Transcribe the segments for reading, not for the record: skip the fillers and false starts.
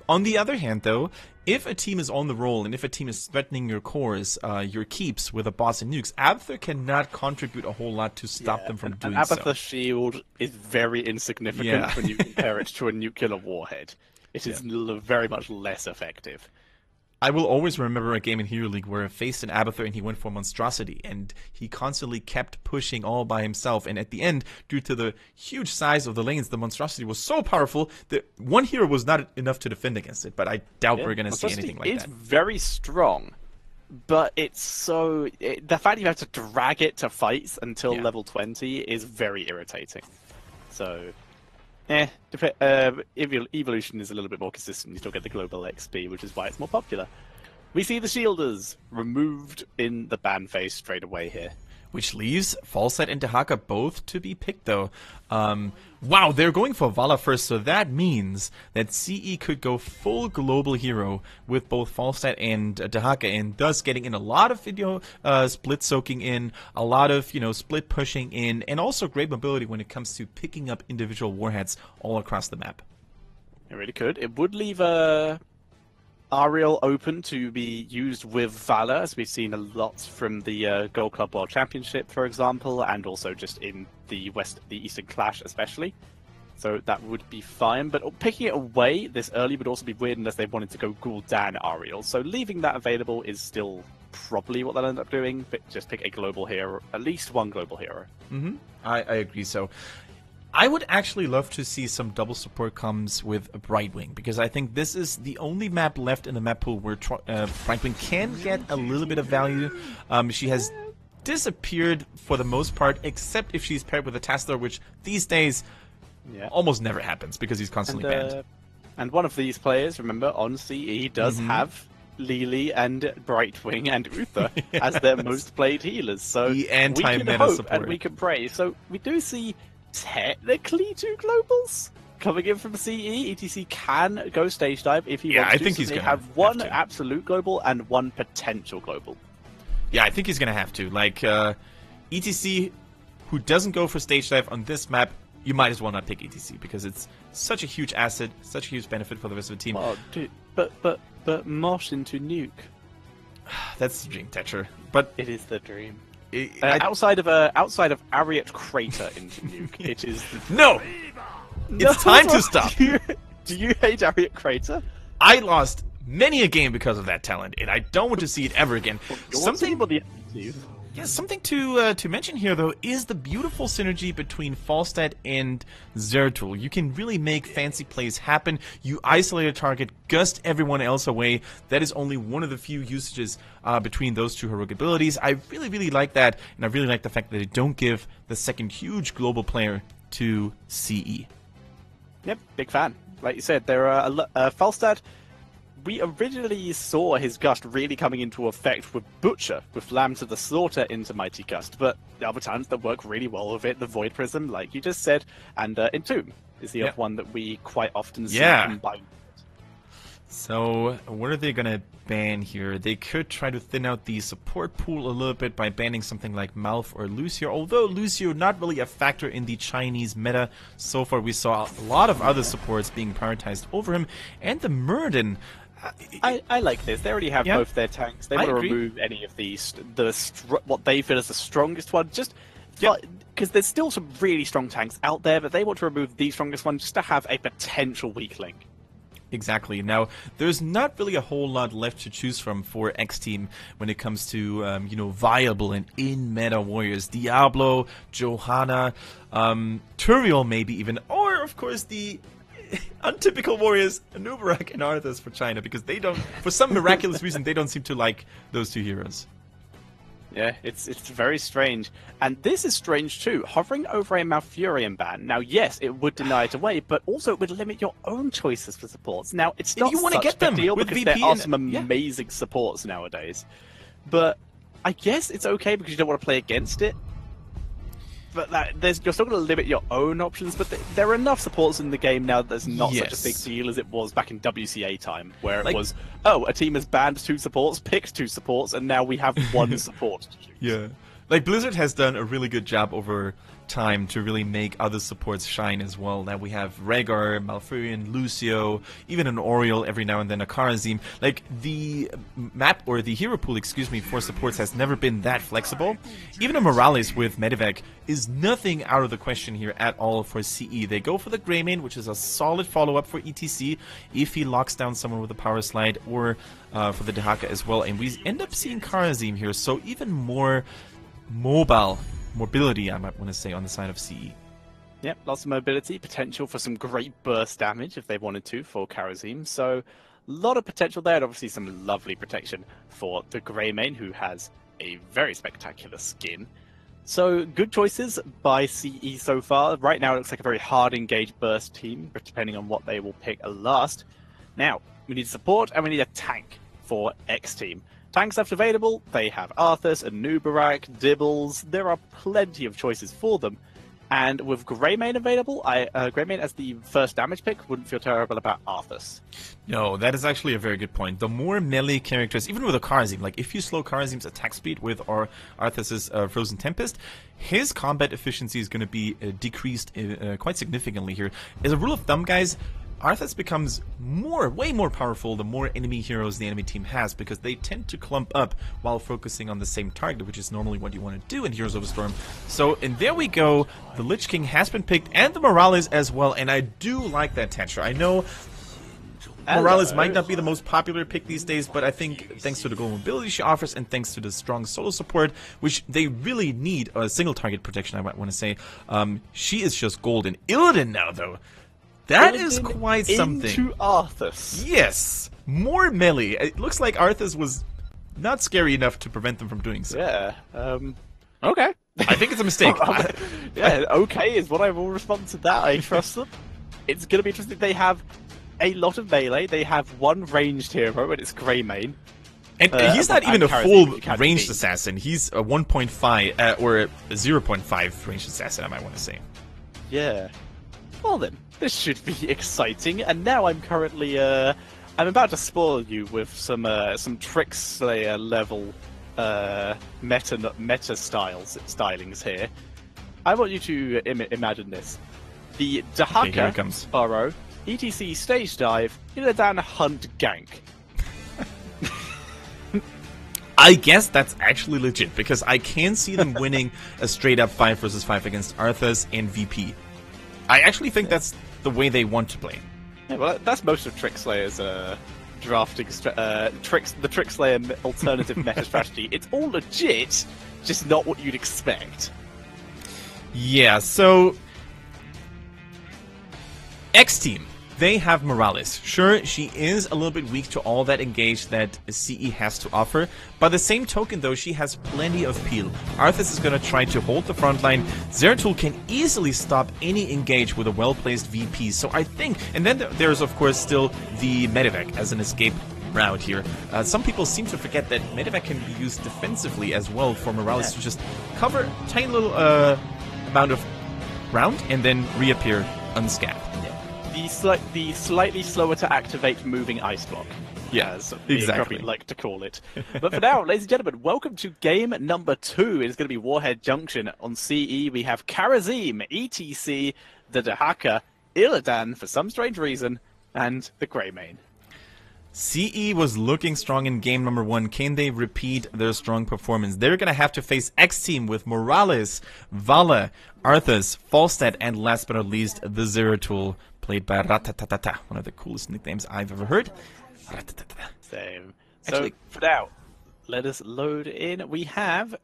On the other hand, though, if a team is on the roll and if a team is threatening your cores, your keeps with a boss and nukes, Abathur cannot contribute a whole lot to stop them from doing so. Abathur's shield is very insignificant when you compare it to a nuclear warhead. It is very much less effective. I will always remember a game in Hero League where I faced an Abathur and he went for Monstrosity, and he constantly kept pushing all by himself, and at the end, due to the huge size of the lanes, the Monstrosity was so powerful that one hero was not enough to defend against it, but I doubt we're going to see anything like that. It's very strong, but it's so... the fact you have to drag it to fights until level 20 is very irritating. So... Evolution is a little bit more consistent. You still get the global XP, which is why it's more popular. We see the shielders removed in the ban phase straight away here. Which leaves Falstad and Dehaka both to be picked, though. Wow, they're going for Vala first, so that means that CE could go full global hero with both Falstad and Dehaka, and thus getting in a lot of video split soaking in, a lot of, split pushing in, and also great mobility when it comes to picking up individual warheads all across the map. It really could. It would leave Ariel open to be used with Valor, as we've seen a lot from the Gold Club World Championship, for example, and also just in the Eastern Clash especially. So that would be fine, but picking it away this early would also be weird unless they wanted to go Gul'dan Ariel. So leaving that available is still probably what they'll end up doing, but just pick a global hero, at least one global hero. Mm-hmm. I agree, so... I would actually love to see some double support comes with Brightwing, because I think this is the only map left in the map pool where Brightwing can get a little bit of value. She has disappeared for the most part, except if she's paired with a Tassadar, which these days almost never happens because he's constantly banned. And one of these players, remember, on CE does have Lily and Brightwing and Uther as their most played healers. So the anti-meta we can hope support. And we can pray. So we do see... technically 2 globals coming in from CE. ETC can go stage dive if he wants to. I think he's going to have one absolute global and one potential global. Yeah, I think he's going to have to. Like, ETC, who doesn't go for stage dive on this map, you might as well not pick ETC, because it's such a huge asset, such a huge benefit for the rest of the team. Oh, dude, but Mosh into nuke. That's the dream, Tetcher. But it is the dream. Outside of Ariat Crater into nuke, it is the... No! It's time to stop! Do you hate Ariat Crater? I lost many a game because of that talent, and I don't want to see it ever again. Something to mention here, though, is the beautiful synergy between Falstad and Zeratul. You can really make fancy plays happen. You isolate a target, gust everyone else away. That is only one of the few usages between those two heroic abilities. I really, really like that, and I really like the fact that they don't give the second huge global player to CE. Yep, big fan. Like you said, there are Falstad. We originally saw his Gust really coming into effect with Butcher, with Lamb to the Slaughter into Mighty Gust, but the other times that work really well with it, the Void Prism, like you just said, and Entomb is the other one that we quite often see combined. So, what are they going to ban here? They could try to thin out the support pool a little bit by banning something like Malf or Lucio, although Lucio not really a factor in the Chinese meta. So far we saw a lot of other supports being prioritized over him, and the Muradin. I like this. They already have both their tanks. They want to remove any of these, what they feel is the strongest one, just because there's still some really strong tanks out there, but they want to remove the strongest one just to have a potential weak link. Exactly. Now, there's not really a whole lot left to choose from for XTeam when it comes to, viable and in-meta warriors. Diablo, Johanna, Turiel maybe even, or, of course, the untypical warriors, Anubarak and Arthas for China, because they don't, for some miraculous reason, they don't seem to like those two heroes. Yeah, it's very strange. And this is strange too, hovering over a Malfurion ban. Now, yes, it would deny it away, but also it would limit your own choices for supports. Now, it's not you want to such get them a deal with because VP there are some amazing supports nowadays. But I guess it's okay because you don't want to play against it. But you're still going to limit your own options, but there are enough supports in the game now that there's not such a big deal as it was back in WCA time, where it was, a team has banned 2 supports, picked 2 supports, and now we have 1 support to choose. Yeah. Like, Blizzard has done a really good job over time to really make other supports shine as well. Now we have Rhaegar, Malfurion, Lucio, even an Oriole every now and then, a Kharazim. Like, the map, or the hero pool, excuse me, for supports has never been that flexible. Even a Morales with Medivac is nothing out of the question here at all for CE. They go for the Greymane, which is a solid follow-up for ETC if he locks down someone with a power slide, or for the Dehaka as well. And we end up seeing Kharazim here, so even more mobility, I might want to say, on the side of CE. Yep, lots of mobility, potential for some great burst damage if they wanted to for Kharazim. So, a lot of potential there, and obviously some lovely protection for the Greymane, who has a very spectacular skin. So, good choices by CE so far. Right now, it looks like a very hard engaged burst team, but depending on what they will pick last. Now, we need support and we need a tank for XTeam. Tanks left available, they have Arthas, Anubarak, Dibbles. There are plenty of choices for them. And with Greymane available, Greymane as the first damage pick, wouldn't feel terrible about Arthas. No, that is actually a very good point. The more melee characters, even with a Kharazim, like if you slow Kharazim's attack speed with Arthas's Frozen Tempest, his combat efficiency is going to be decreased quite significantly here. As a rule of thumb, guys, Arthas becomes way more powerful the more enemy heroes the enemy team has, because they tend to clump up while focusing on the same target, which is normally what you want to do in Heroes of the Storm. So, and there we go. The Lich King has been picked, and the Morales as well, and I do like that Tetra. I know Morales might not be the most popular pick these days, but I think thanks to the global mobility she offers, and thanks to the strong solo support, which they really need, a single target protection, I might want to say, she is just golden. Illidan now, though. That is quite something. Into Arthas. Yes, more melee. It looks like Arthas was not scary enough to prevent them from doing so. Yeah. Okay. I think it's a mistake. Yeah. Okay is what I will respond to that. I trust them. It's going to be interesting. They have a lot of melee. They have one ranged hero, and it's Greymane. And he's not even a full ranged assassin. He's a 1.5 or a 0.5 ranged assassin, I might want to say. Yeah. Well then, this should be exciting. And now I'm currently, I'm about to spoil you with some Trick Slayer level meta stylings here. I want you to imagine this: the Dehaka Burrow, ETC stage dive, Illidan hunt gank. I guess that's actually legit, because I can see them winning a straight up 5 versus 5 against Arthas and VP. I actually think that's the way they want to play. Yeah, well, that's most of Trick Slayer's drafting the Trick Slayer alternative meta strategy. It's all legit, just not what you'd expect. Yeah, so XTeam, they have Morales. Sure, she is a little bit weak to all that engage that CE has to offer. By the same token, though, she has plenty of peel. Arthas is going to try to hold the front line. Zeratul can easily stop any engage with a well-placed VP. So I think, and then there's of course still the Medivac as an escape route here. Some people seem to forget that Medivac can be used defensively as well for Morales to just cover a tiny little amount of ground and then reappear unscathed. The slightly slower to activate moving ice block. Yeah, as exactly. Probably like to call it. But for now, ladies and gentlemen, welcome to game number 2. It's going to be Warhead Junction. On CE, we have Kharazim, ETC, the Dehaka, Illidan, for some strange reason, and the Greymane. CE was looking strong in game number 1. Can they repeat their strong performance? They're going to have to face XTeam with Morales, Vala, Arthas, Falstad, and last but not least, the Zeratul, played by Ratatatata, one of the coolest nicknames I've ever heard. Same. So, for now, let us load in. We have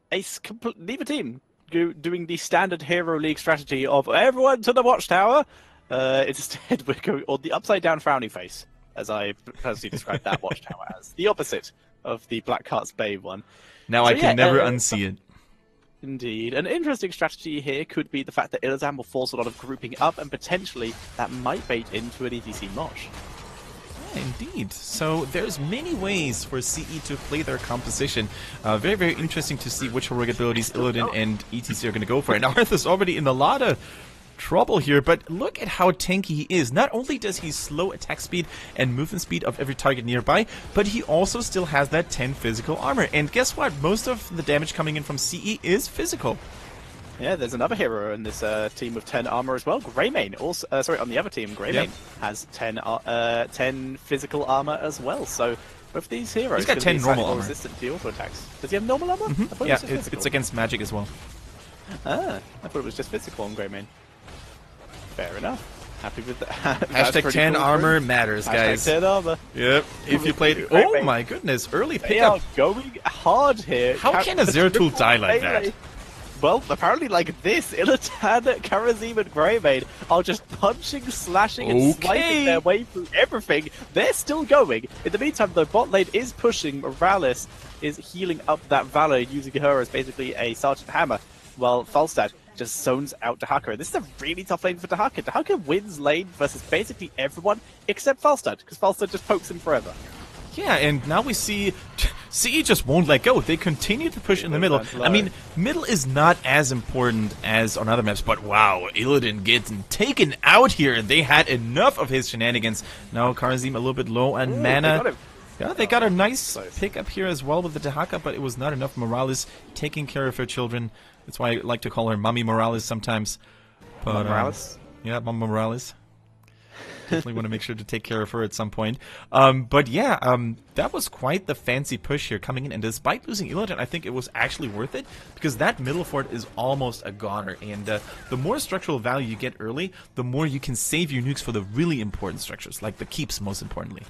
neither team doing the standard Hero League strategy of everyone to the Watchtower. Instead, we're going on the upside-down frowny face, as I personally describe that Watchtower as. The opposite of the Black Heart's Bay one. Now I can never unsee it. Indeed. An interesting strategy here could be the fact that Illidan will force a lot of grouping up, and potentially that might bait into an ETC Mosh. Yeah, indeed. So there's many ways for CE to play their composition. Very, very interesting to see which heroic abilities Illidan and ETC are going to go for. And Arthur's already in a lot of trouble here, but look at how tanky he is. Not only does he slow attack speed and movement speed of every target nearby, but he also still has that 10 physical armor. And guess what? Most of the damage coming in from CE is physical. Yeah, there's another hero in this team with 10 armor as well. Greymane, also, sorry, on the other team, Greymane has 10 physical armor as well. So both these heroes He's got 10 normal armor. Resistant to auto attacks. Does he have normal armor? Yeah, it's against magic as well. Ah, I thought it was just physical on Greymane. Fair enough. Happy with that. Hashtag 10 cool armor matters, guys. Hashtag 10 armor. Yep. If you played... Oh my goodness, early pickup. They are going hard here. How can a Zero Tool die like that? Well, apparently like this, Illidan, Karazim, and Greymane are just punching, slashing, and swiping their way through everything. They're still going. In the meantime, though, bot lane is pushing. Morales is healing up that Valor, using her as basically a Sergeant Hammer, while Falstad just zones out Dahaka. This is a really tough lane for Dahaka. Dahaka wins lane versus basically everyone except Falstad, because Falstad just pokes him forever. Yeah, and now we see CE just won't let go. They continue to push in the middle. I mean, middle is not as important as on other maps, but wow, Illidan getting taken out here. They had enough of his shenanigans. Now Karazim a little bit low on mana. Yeah, they got a nice pick up here as well with the Dahaka, but it was not enough. Morales taking care of her children. That's why I like to call her Mommy Morales sometimes. But, Morales? Yeah, Mama Morales. Definitely want to make sure to take care of her at some point. But yeah, that was quite the fancy push here coming in. And despite losing Illidan, I think it was actually worth it, because that middle fort is almost a goner. And the more structural value you get early, the more you can save your nukes for the really important structures, like the keeps, most importantly.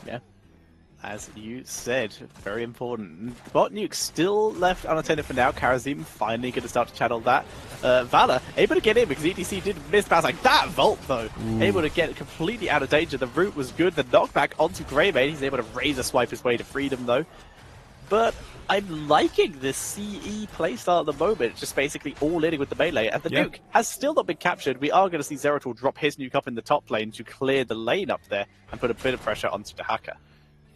Yeah. As you said, very important. Bot nuke still left unattended for now. Karazim finally going to start to channel that. Valor able to get in because ETC did miss bounce like that. Volt though, able to get completely out of danger. The route was good. The knockback onto Greymane. He's able to razor swipe his way to freedom though. But I'm liking this CE playstyle at the moment, just basically all in with the melee. And the nuke has still not been captured. We are going to see Zeratul drop his nuke up in the top lane to clear the lane up there and put a bit of pressure onto Dahaka.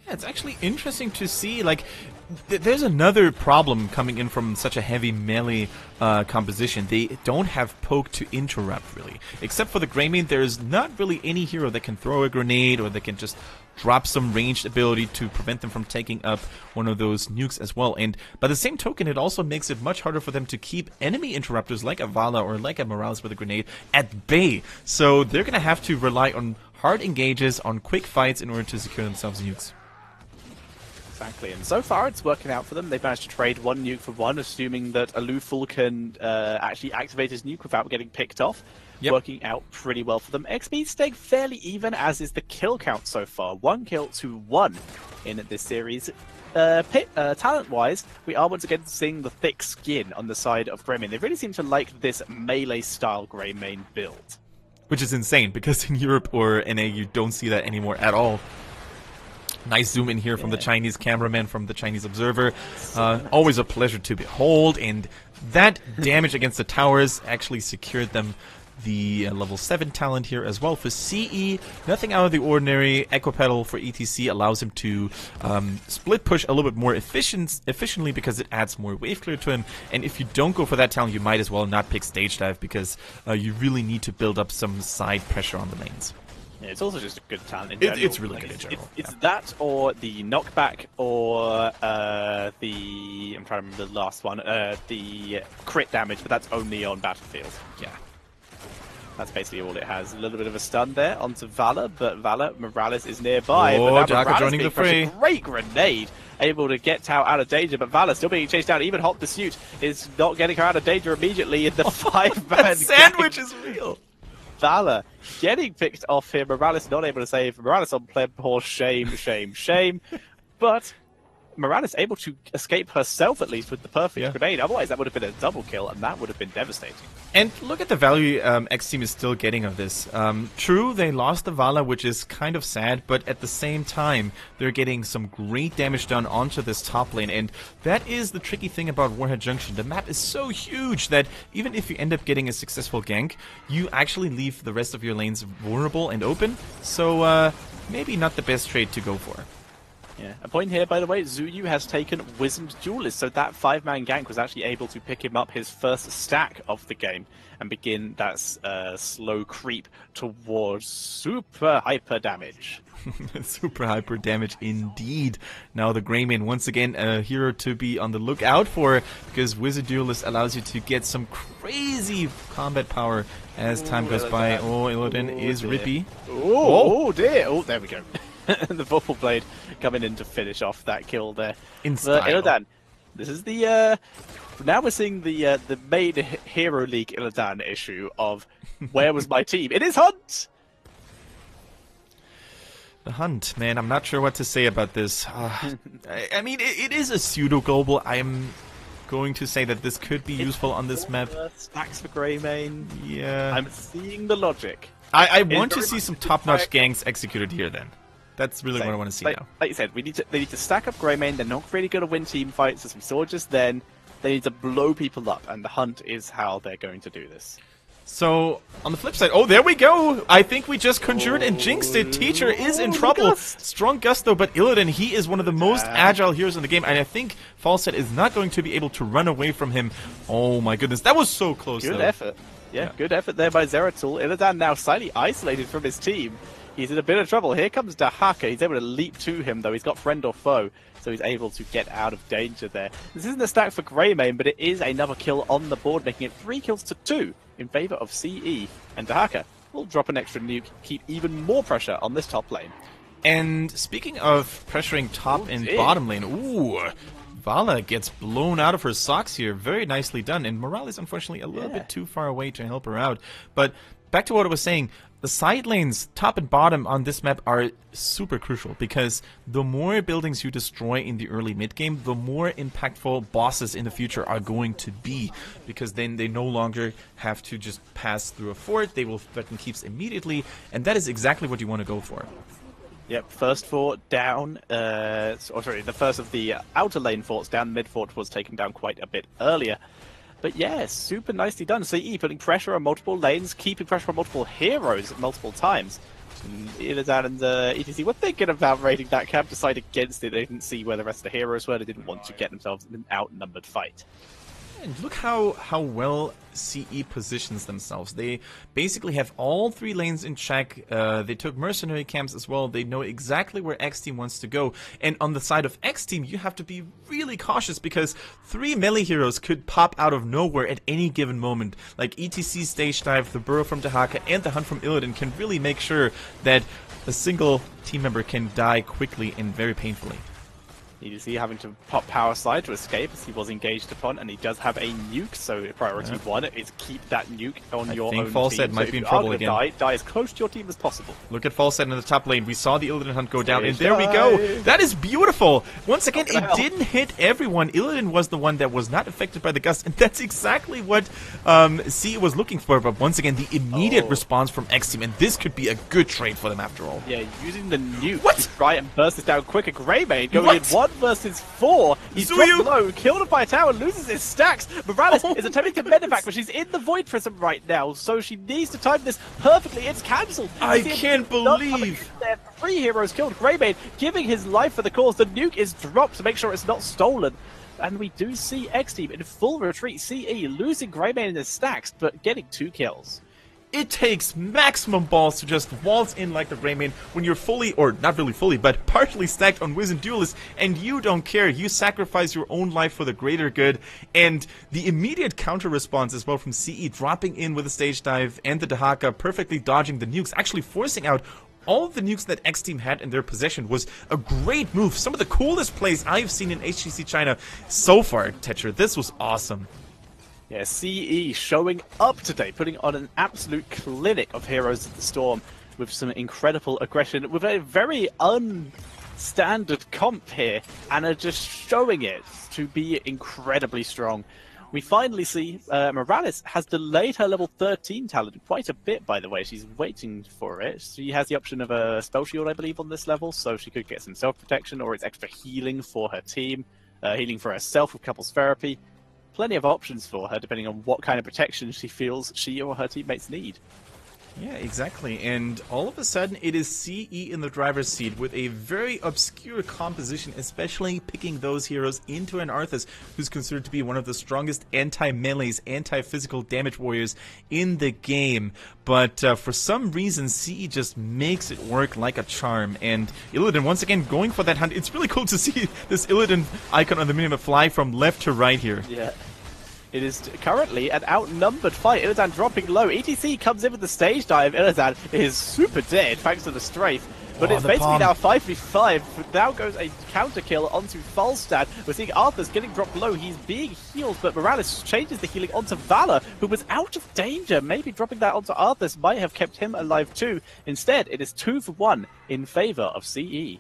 Yeah, it's actually interesting to see, like, there's another problem coming in from such a heavy melee composition. They don't have poke to interrupt, really. Except for the Greymane, there's not really any hero that can throw a grenade or that can just drop some ranged ability to prevent them from taking up one of those nukes as well. And by the same token, it also makes it much harder for them to keep enemy interrupters like a Vala or like a Morales with a grenade at bay. So they're going to have to rely on hard engages, on quick fights in order to secure themselves nukes. Exactly, and so far it's working out for them. They've managed to trade one nuke for one, assuming that Aluful can actually activate his nuke without getting picked off. Working out pretty well for them. XP staying fairly even, as is the kill count so far. 1 kill to 1 in this series. Talent-wise, we are once again seeing the thick skin on the side of Greymane. They really seem to like this melee-style Greymane build. Which is insane, because in Europe or NA you don't see that anymore at all. Nice zoom in here from the Chinese cameraman, from the Chinese observer. Always a pleasure to behold, and that damage against the towers actually secured them the level 7 talent here as well. For CE, nothing out of the ordinary. Equipedal for ETC allows him to split push a little bit more efficiently because it adds more wave clear to him. And if you don't go for that talent, you might as well not pick stage dive, because you really need to build up some side pressure on the lanes. Yeah, it's also just a good talent in general. It's really good in general. It's that, or the knockback, or the... I'm trying to remember the last one. The crit damage, but that's only on battlefield. Yeah. That's basically all it has. A little bit of a stun there onto Valor, but Valor, Morales is nearby. Oh, Dahaka joining the fray. Great grenade. Able to get Tao out of danger, but Valor still being chased down. Even Hot Pursuit is not getting her out of danger immediately in the 5-man sandwich is real. Valor getting picked off here. Morales not able to save. Morales on pleb horse. Shame, shame, shame. But Morales able to escape herself, at least, with the perfect grenade. Otherwise, that would have been a double kill, and that would have been devastating. And look at the value XTeam is still getting of this. True, they lost the Vala, which is kind of sad, but at the same time, they're getting some great damage done onto this top lane. And that is the tricky thing about Warhead Junction. The map is so huge that even if you end up getting a successful gank, you actually leave the rest of your lanes vulnerable and open. So maybe not the best trade to go for. Yeah, a point here, by the way, Zuyu has taken Wizened Duelist, so that 5-man gank was actually able to pick him up his first stack of the game and begin that slow creep towards super hyper damage. Super hyper damage indeed. Now the Greymane, once again, a hero to be on the lookout for, because Wizard Duelist allows you to get some crazy combat power as time goes by. Oh, Illidan is rippy. Oh dear! Oh, there we go. The Vorpal Blade coming in to finish off that kill there. In style. Illidan, this is the... now we're seeing the main Hero League Illidan issue of where was my team? It is Hunt! The Hunt, man, I'm not sure what to say about this. I mean, it is a pseudo-global. I'm going to say that this could be useful on this map. Stacks for Greymane. Yeah. I'm seeing the logic. I want to see some top-notch ganks executed here, then. That's really what I want to see now. Like you said, they need to stack up Greymane. They're not really going to win team fights, as we saw just then. They need to blow people up, and the Hunt is how they're going to do this. So, on the flip side, oh, there we go! I think we just conjured and jinxed it. Teacher is in trouble. Strong Gusto, but Illidan, he is one of the most agile heroes in the game, and I think Falset is not going to be able to run away from him. Oh my goodness, that was so close, Good effort. Yeah, good effort there by Zeratul. Illidan now slightly isolated from his team. He's in a bit of trouble. Here comes Dahaka. He's able to leap to him, though. He's got friend or foe, so he's able to get out of danger there. This isn't a stack for Greymane, but it is another kill on the board, making it 3 kills to 2 in favor of CE. And Dahaka will drop an extra nuke, keep even more pressure on this top lane. And speaking of pressuring top and bottom lane, ooh, Vala gets blown out of her socks here. Very nicely done. And Morale is unfortunately a little bit too far away to help her out. But back to what I was saying, the side lanes, top and bottom on this map, are super crucial, because the more buildings you destroy in the early mid-game, the more impactful bosses in the future are going to be, because then they no longer have to just pass through a fort, they will threaten keeps immediately, and that is exactly what you want to go for. Yep, first fort down, the first of the outer lane forts down, mid fort was taken down quite a bit earlier. But yeah, super nicely done. CE putting pressure on multiple lanes, keeping pressure on multiple heroes multiple times. Illidan and ETC were thinking about raiding that camp, decided against it. They didn't see where the rest of the heroes were. They didn't want to get themselves in an outnumbered fight. And look how well CE positions themselves. They basically have all 3 lanes in check. They took mercenary camps as well. They know exactly where XTeam wants to go. And on the side of XTeam, you have to be really cautious, because 3 melee heroes could pop out of nowhere at any given moment. Like ETC Stage Dive, the Burrow from Dahaka, and the Hunt from Illidan can really make sure that a single team member can die quickly and very painfully. ETC having to pop power slide to escape as he was engaged upon, and he does have a nuke, so priority 1 is keep that nuke on your own team. I think Falset might be in trouble again. Die as close to your team as possible. Look at Falset in the top lane. We saw the Illidan Hunt go down, and there we go! That is beautiful! Once again, it didn't hit everyone. Illidan was the one that was not affected by the gust, and that's exactly what CE was looking for. But once again, the immediate response from XTeam, and this could be a good trade for them after all. Yeah, using the nuke to try and burst this down quicker. Greymane going in 1 versus 4. He's dropped low, killed by a tower, loses his stacks. Morales is attempting to medevac, but she's in the Void Prism right now, so she needs to time this perfectly. It's cancelled. I can't believe. There, 3 heroes killed. Greymane giving his life for the cause. The nuke is dropped to make sure it's not stolen. And we do see XTeam in full retreat. CE losing Greymane in his stacks, but getting 2 kills. It takes maximum balls to just waltz in like the Greymane when you're fully, or not really fully, but partially stacked on Wizened Duelist, and you don't care. You sacrifice your own life for the greater good, and the immediate counter response as well from CE, dropping in with a stage dive and the Dahaka, perfectly dodging the nukes, actually forcing out all of the nukes that XTeam had in their possession, was a great move. Some of the coolest plays I've seen in HGC China so far, Tetcher. This was awesome. Yeah, CE showing up today, putting on an absolute clinic of Heroes of the Storm with some incredible aggression, with a very unstandard comp here, and are just showing it to be incredibly strong. We finally see Morales has delayed her level 13 talent quite a bit, by the way. She's waiting for it. She has the option of a spell shield, I believe, on this level, so she could get some self-protection, or it's extra healing for her team, healing for herself with couples therapy. Plenty of options for her, depending on what kind of protection she feels she or her teammates need. Yeah, exactly. And all of a sudden, it is CE in the driver's seat with a very obscure composition, especially picking those heroes into an Arthas, who's considered to be one of the strongest anti-melees, anti-physical damage warriors in the game. But for some reason, CE just makes it work like a charm. And Illidan, once again, going for that hunt. It's really cool to see this Illidan icon on the minimap fly from left to right here. Yeah. It is currently an outnumbered fight. Illidan dropping low. ETC comes in with the stage dive. Illidan is super dead thanks to the strafe. But it's basically now 5v5. Now goes a counter kill onto Falstad. We're seeing Arthas getting dropped low. He's being healed, but Morales changes the healing onto Valor, who was out of danger. Maybe dropping that onto Arthas might have kept him alive too. Instead, it is 2 for 1 in favor of CE.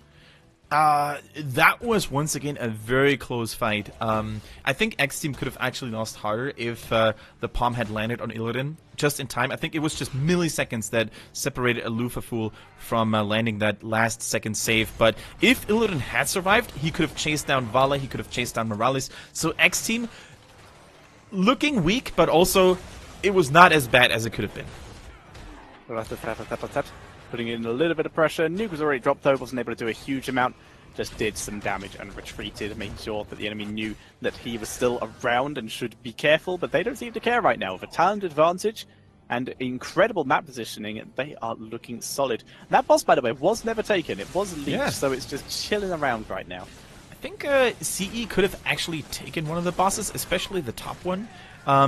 That was once again a very close fight. I think XTeam could have actually lost harder if the palm had landed on Illidan just in time. I think it was just milliseconds that separated a Lufafool from landing that last second save. But if Illidan had survived, he could have chased down Vala, he could have chased down Morales. So XTeam looking weak, but also it was not as bad as it could have been. Putting in a little bit of pressure. Nuke was already dropped though, wasn't able to do a huge amount. Just did some damage and retreated, making sure that the enemy knew that he was still around and should be careful, but they don't seem to care right now. With a talent advantage and incredible map positioning, they are looking solid. And that boss, by the way, was never taken. It was leaked, so it's just chilling around right now. I think CE could have actually taken one of the bosses, especially the top one.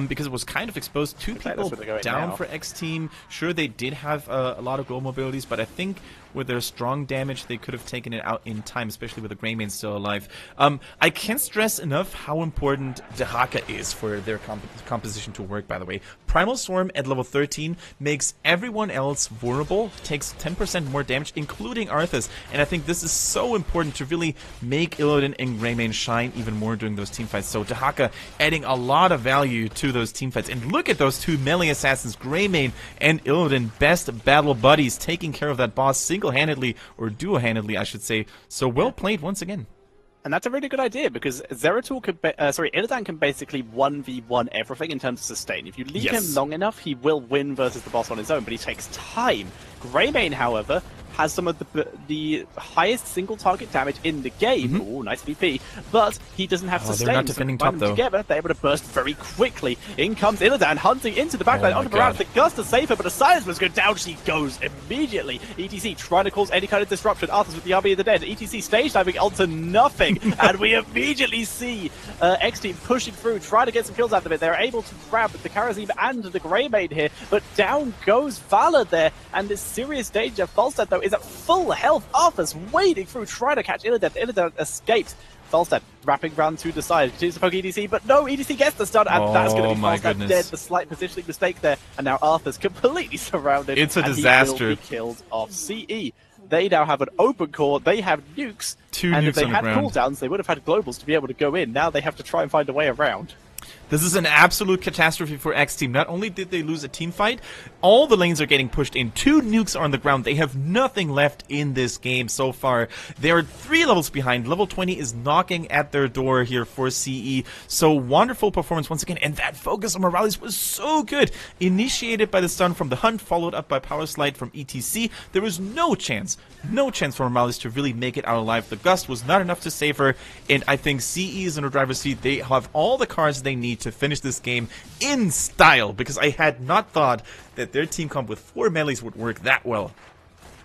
Because it was kind of exposed. Two people down for XTeam. Sure, they did have a lot of global mobilities, but I think with their strong damage, they could have taken it out in time, especially with the Greymane still alive. I can't stress enough how important Dehaka is for their composition to work, by the way. Primal Storm at level 13 makes everyone else vulnerable, takes 10% more damage, including Arthas, and I think this is so important to really make Illidan and Greymane shine even more during those teamfights. So Dehaka adding a lot of value to those teamfights. And look at those two melee assassins, Greymane and Illidan, best battle buddies, taking care of that boss single-handedly, or duo-handedly, I should say. So well played once again. And that's a really good idea, because Zeratul could Illidan can basically 1v1 everything in terms of sustain. If you leave him long enough, he will win versus the boss on his own, but he takes time. Greymane, however, has some of the highest single target damage in the game. Ooh, nice VP. But he doesn't have sustain. They're not defending top, though. Together, they're able to burst very quickly. In comes Illidan, hunting into the backline onto Morales. The Gust is safer, but the silence must go down. She goes immediately. ETC trying to cause any kind of disruption. Arthas with the Army of the Dead. ETC stage diving onto nothing. And we immediately see XTeam pushing through, trying to get some kills out of it. They're able to grab the Karazim and the Greymane here, but down goes Valor there, and there's serious danger. Falstad, though, is at full health. Arthas wading through, trying to catch Illidan. Illidan escapes. Falstad wrapping round to the side, continues to poke EDC, but no, EDC gets the stun, and that's going to be Falstad dead. The slight positioning mistake there, and now Arthas completely surrounded. It's a disaster. He will be killed off. CE, they now have an open core, they have nukes, and if they had cooldowns, they would have had globals to be able to go in. Now they have to try and find a way around. This is an absolute catastrophe for XTeam. Not only did they lose a team fight, all the lanes are getting pushed in. 2 nukes are on the ground. They have nothing left in this game so far. They're 3 levels behind. Level 20 is knocking at their door here for CE. So wonderful performance once again. And that focus on Morales was so good. Initiated by the stun from the Hunt, followed up by Power Slide from ETC. There was no chance for Morales to really make it out alive. The Gust was not enough to save her. And I think CE is in the driver's seat. They have all the cards they need to finish this game in style, because I had not thought that their team comp with 4 melees would work that well.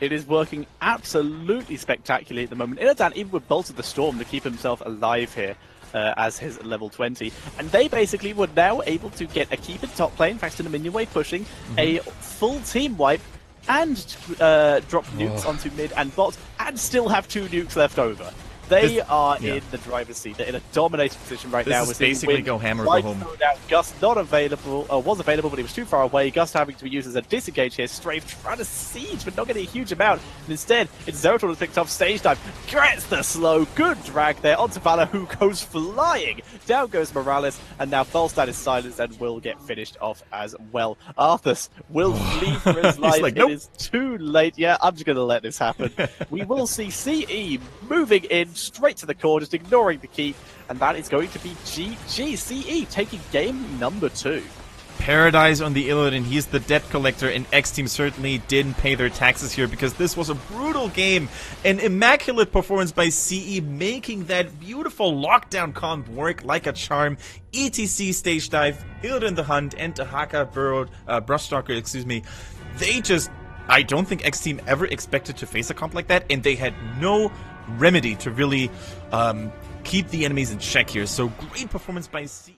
It is working absolutely spectacularly at the moment. Illidan even with Bolt of the Storm to keep himself alive here as his level 20. And they basically were now able to get a keep in top lane thanks to the minion wave pushing, a full team wipe, and drop nukes onto mid and bot, and still have 2 nukes left over. They are in the driver's seat. They're in a dominating position right now. This is basically go hammer, go home. Gus not available, was available, but he was too far away. Gus having to be used as a disengage here. Strafe trying to siege, but not getting a huge amount. And instead, it's Zeratul who's picked up stage dive. Gets the slow. Good drag there onto Valor, who goes flying. Down goes Morales, and now Falstad is silenced and will get finished off as well. Arthas will flee for his life. Like, nope. It is too late. Yeah, I'm just going to let this happen. We will see CE moving in straight to the core, just ignoring the keep, and that is going to be GG. CE taking game number 2. Paradise on the Illidan, he's the debt collector, and XTeam certainly didn't pay their taxes here because this was a brutal game. An immaculate performance by CE, making that beautiful lockdown comp work like a charm. ETC stage dive, Illidan the Hunt, and Tahaka Brushstalker, excuse me. They just, I don't think XTeam ever expected to face a comp like that, and they had no remedy to really keep the enemies in check here. So great performance by CE.